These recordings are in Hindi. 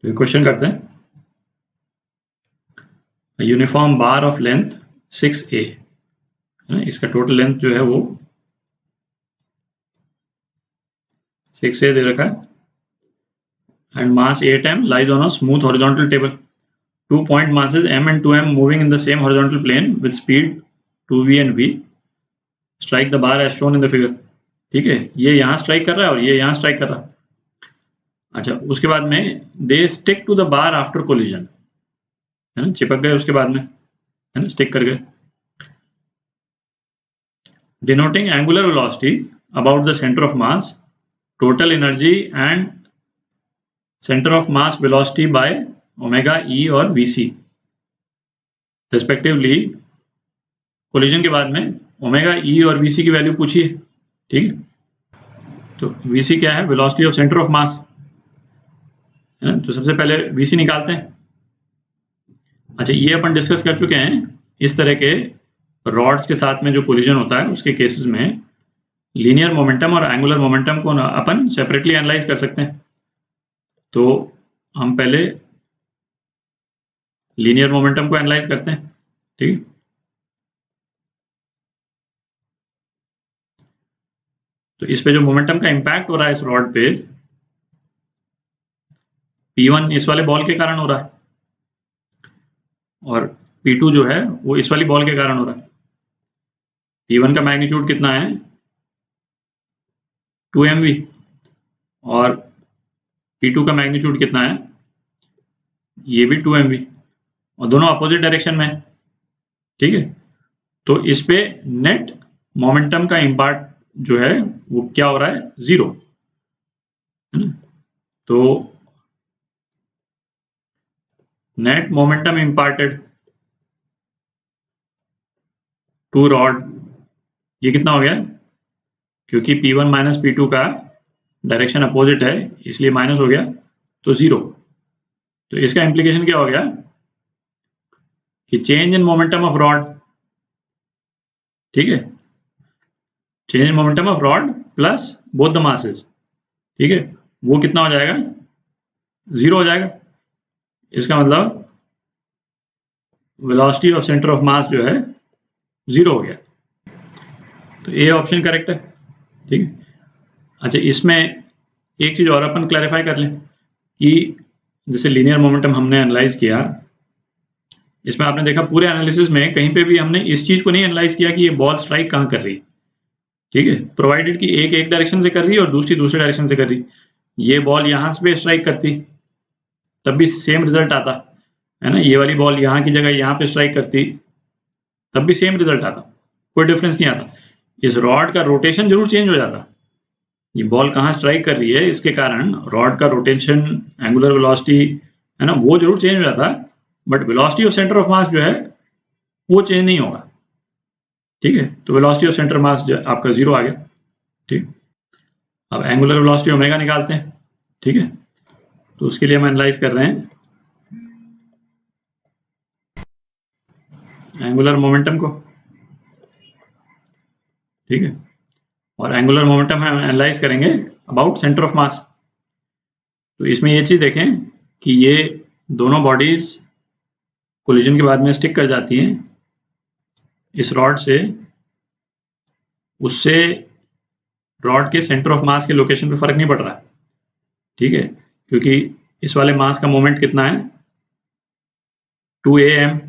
तो ये क्वेश्चन करते हैं, uniform bar of length 6a, इसका टोटल लेंथ जो है वो 6a दे रखा है, and mass 8m lies on a smooth horizontal table. 2 point masses m and 2m moving in the same horizontal plane with speed 2v and v. Strike the bar as shown in the figure. ठीक है, ये यहाँ स्ट्राइक कर रहा है और ये यहाँ स्ट्राइक कर रहा है. अच्छा, उसके बाद में they stick to the bar after collision, है ना, चिपक गए उसके बाद में, है ना, स्टिक कर गए. Denoting angular velocity about the centre of mass, total energy and centre of mass velocity by omega E और वीसी रेस्पेक्टिवली. कोलिजन के बाद में ओमेगा ई और वीसी की वैल्यू पूछिए. ठीक है, तो वीसी क्या है? वेलोसिटी ऑफ सेंटर ऑफ मास. तो सबसे पहले वीसी निकालते हैं. अच्छा, ये अपन डिस्कस कर चुके हैं. इस तरह के रॉड्स के साथ में जो कोलिजन होता है उसके केसेस में लीनियर मोमेंटम और एंगुलर मोमेंटम को ना अपन सेपरेटली एनालाइज कर सकते हैं. तो हम पहले लीनियर मोमेंटम को एनालाइज करते हैं. ठीक है, तो इस पे जो मोमेंटम का इंपैक्ट हो रहा है इस रॉड पे, P1 इस वाले बॉल के कारण हो रहा है और P2 जो है वो इस वाली बॉल के कारण हो रहा है. P1 का मैग्नीट्यूड कितना है? 2mv और P2 का मैग्नीट्यूड कितना है? ये भी 2mv और दोनों अपोजिट डायरेक्शन में है. ठीक है, तो इस पे नेट मोमेंटम का इम्पैक्ट जो है वो क्या हो रहा है? 0. तो net momentum imparted to rod, ये कितना हो गया? क्योंकि P1 माइनस P2 का डायरेक्शन अपोजिट है इसलिए माइनस हो गया, तो 0. तो इसका इम्प्लीकेशन क्या हो गया कि change in momentum of rod, ठीक है, change in momentum of rod plus both the masses, ठीक है, वो कितना हो जाएगा? 0 हो जाएगा. इसका मतलब वेलोसिटी ऑफ सेंटर ऑफ मास जो है 0 हो गया. तो ए ऑप्शन करेक्ट है. ठीक है. अच्छा, इसमें एक चीज और अपन क्लैरिफाई कर लें कि जैसे लीनियर मोमेंटम हमने एनालाइज किया, इसमें आपने देखा पूरे एनालिसिस में कहीं पे भी हमने इस चीज को नहीं एनालाइज किया कि ये बॉल स्ट्राइक कहाँ कर रही है. ठीक है, प्रोवाइडेड कि एक डायरेक्शन से कर रही है और दूसरी डायरेक्शन से कर रही. ये बॉल यहाँ से स्ट्राइक करती तब भी सेम रिजल्ट आता है ना. ये वाली बॉल यहाँ की जगह यहाँ पे स्ट्राइक करती तब भी सेम रिजल्ट आता, कोई डिफरेंस नहीं आता. इस रॉड का रोटेशन जरूर चेंज हो जाता. ये बॉल कहाँ स्ट्राइक कर रही है इसके कारण रॉड का रोटेशन, एंगुलर वेलोसिटी, है ना, वो जरूर चेंज हो जाता, but velocity of centre of मास जो है वो चेंज नहीं होगा. ठीक है, तो वेलोसिटी ऑफ सेंटर मास जो आपका 0 आ गया. ठीक, अब एंगुलर वेलोसिटी ओमेगा निकालते हैं. ठीक है, तो उसके लिए हम एनालाइज कर रहे हैं एंगुलर मोमेंटम को. ठीक है, और एंगुलर मोमेंटम हम एनालाइज करेंगे अबाउट सेंटर ऑफ मास. तो इसमें ये चीज देखें कि ये दोनों बॉडीज कोलिजन के बाद में स्टिक कर जाती हैं इस रॉड से, उससे रॉड के सेंटर ऑफ मास के लोकेशन पे फर्क नहीं पड़ रहा. ठीक है, क्योंकि इस वाले मास का मोमेंट कितना है? 2am.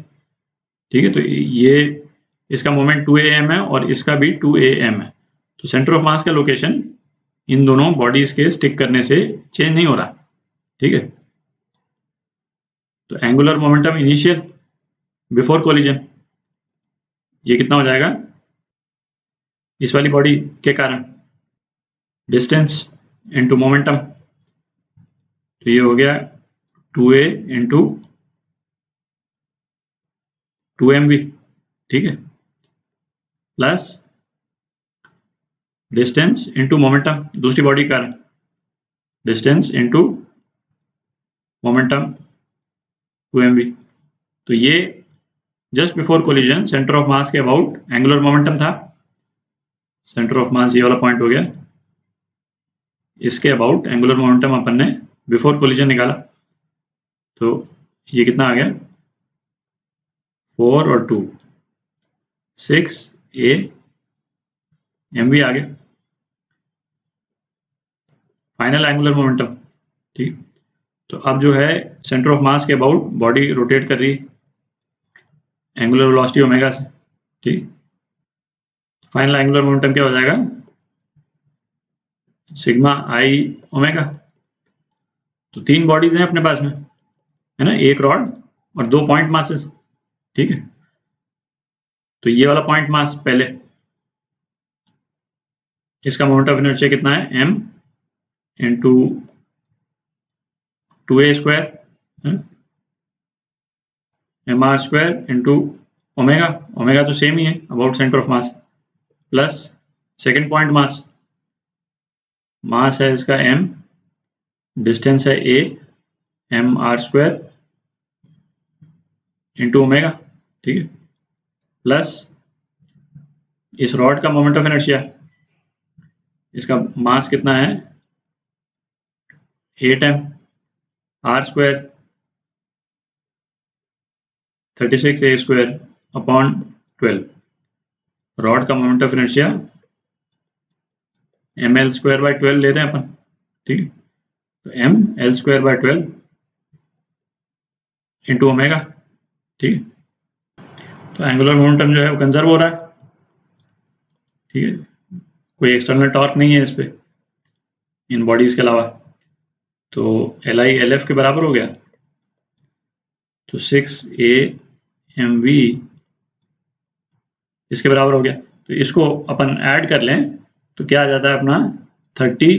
ठीक है, तो ये इसका मोमेंट 2am है और इसका भी 2am है. तो सेंटर ऑफ मास का लोकेशन इन दोनों बॉडीज के स्टिक करने से चेंज नहीं हो रहा. ठीक है, तो angular momentum initial before collision ये कितना हो जाएगा? इस वाली बॉडी के कारण डिस्टेंस इनटू मोमेंटम, तो ये हो गया 2a इंटू 2mv. ठीक है, प्लस डिस्टेंस इंटू मोमेंटम, दूसरी बॉडी का डिस्टेंस इंटू मोमेंटम 2mv. तो ये just before collision centre of मास के अबाउट एंगुलर मोमेंटम था. सेंटर ऑफ मास ये वाला पॉइंट हो गया, इसके अबाउट एंगुलर मोमेंटम अपन ने बिफोर कोलिजन निकाला. तो ये कितना आ गया 4 और 2 6 a mv आ गया फाइनल एंगुलर मोमेंटम। ठीक, तो अब जो है सेंटर ऑफ मास के अबाउट बॉडी रोटेट कर रही है एंगुलर वेलोसिटी ओमेगा से। ठीक, फाइनल एंगुलर मोमेंटम क्या हो जाएगा सिग्मा आई ओमेगा। तो 3 बॉडीज हैं अपने पास में, है ना, एक रॉड और 2 पॉइंट मासेस। ठीक है, तो ये वाला पॉइंट मास पहले, इसका मोमेंट ऑफ इनर्शिया कितना है m into 2a square mr square into omega, omega तो सेम ही है about centre of mass, plus second point mass, mass है इसका m, डिस्टेंस है a, mr square into omega. ठीक है, प्लस इस रॉड का मोमेंट ऑफ इनर्शिया, इसका मास कितना है 8m r square 36a square upon 12। Rod का moment of inertia ml square by 12 लेते हैं अपन। ठीक है, तो m l square by 12 into omega. ठीक है, तो एंगुलर मोमेंटम जो है वो कंजर्व हो रहा है। ठीक है, कोई एक्सटर्नल टॉर्क नहीं है इस पे इन बॉडीज के अलावा, तो Li Lf के बराबर हो गया। तो 6a mv इसके बराबर हो गया। तो इसको अपन ऐड कर लें तो क्या आ जाता है अपना 30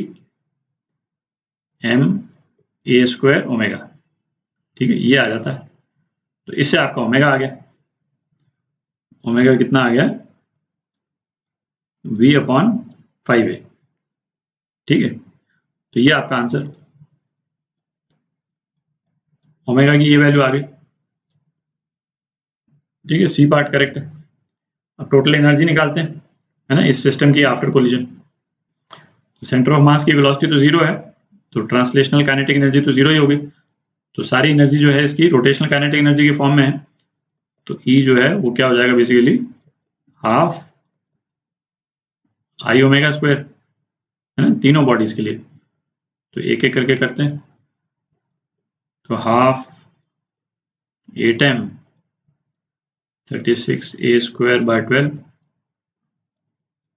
m a स्क्वायर ओमेगा। ठीक है, ये आ जाता है। तो इससे आपका ओमेगा आ गया, ओमेगा कितना आ गया v अपॉन 5a। ठीक है, तो ये आपका आंसर, ओमेगा की ये वैल्यू आ गई। ठीक है, सी पार्ट करेक्ट है। अब टोटल एनर्जी निकालते हैं, है ना, इस सिस्टम की आफ्टर कोलिजन। सेंटर ऑफ मास की वेलोसिटी तो जीरो है, तो ट्रांसलेशनल काइनेटिक एनर्जी तो जीरो ही होगी। तो सारी एनर्जी जो है इसकी रोटेशनल काइनेटिक एनर्जी के फॉर्म में है। तो ई जो है वो क्या हो जाएगा basically half I omega square, है ना, तीनों बॉडीज के लिए। तो एक एक करके करते हैं। तो half 8m 36a square by 12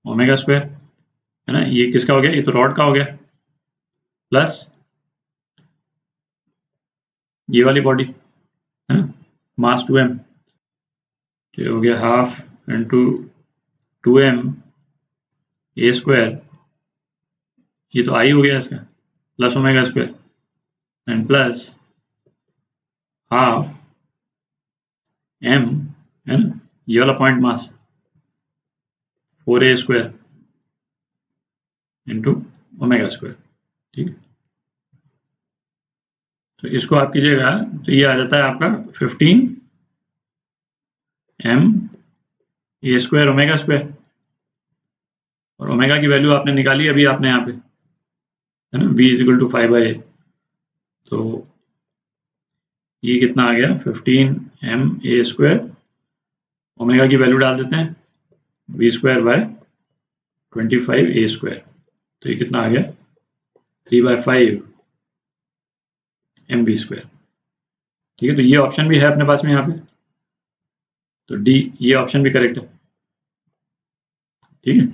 omega square, है ना, ये किसका हो गया, ये तो रॉड का हो गया, प्लस ये वाली बॉडी, है ना, मास 2m, तो ये हो गया half into 2m a square, ये तो आई हो गया इसका, plus omega square and plus half m, है ना, ये वाला point mass 4a square into omega square. ठीक है, तो इसको आप कीजिएगा तो ये आ जाता है आपका 15 m a square omega square, और ओमेगा की वैल्यू आपने निकाली अभी आपने यहाँ पे, है ना, v is equal to 5/a। तो ये कितना आ गया 15 m a स्क्वायर, ओमेगा की वैल्यू डाल देते हैं v square by 25a square. तो ये कितना आ गया 3/5 mv स्क्वायर। ठीक है, तो ये ऑप्शन भी है अपने पास में यहाँ पे, तो डी ये ऑप्शन भी करेक्ट है। ठीक है।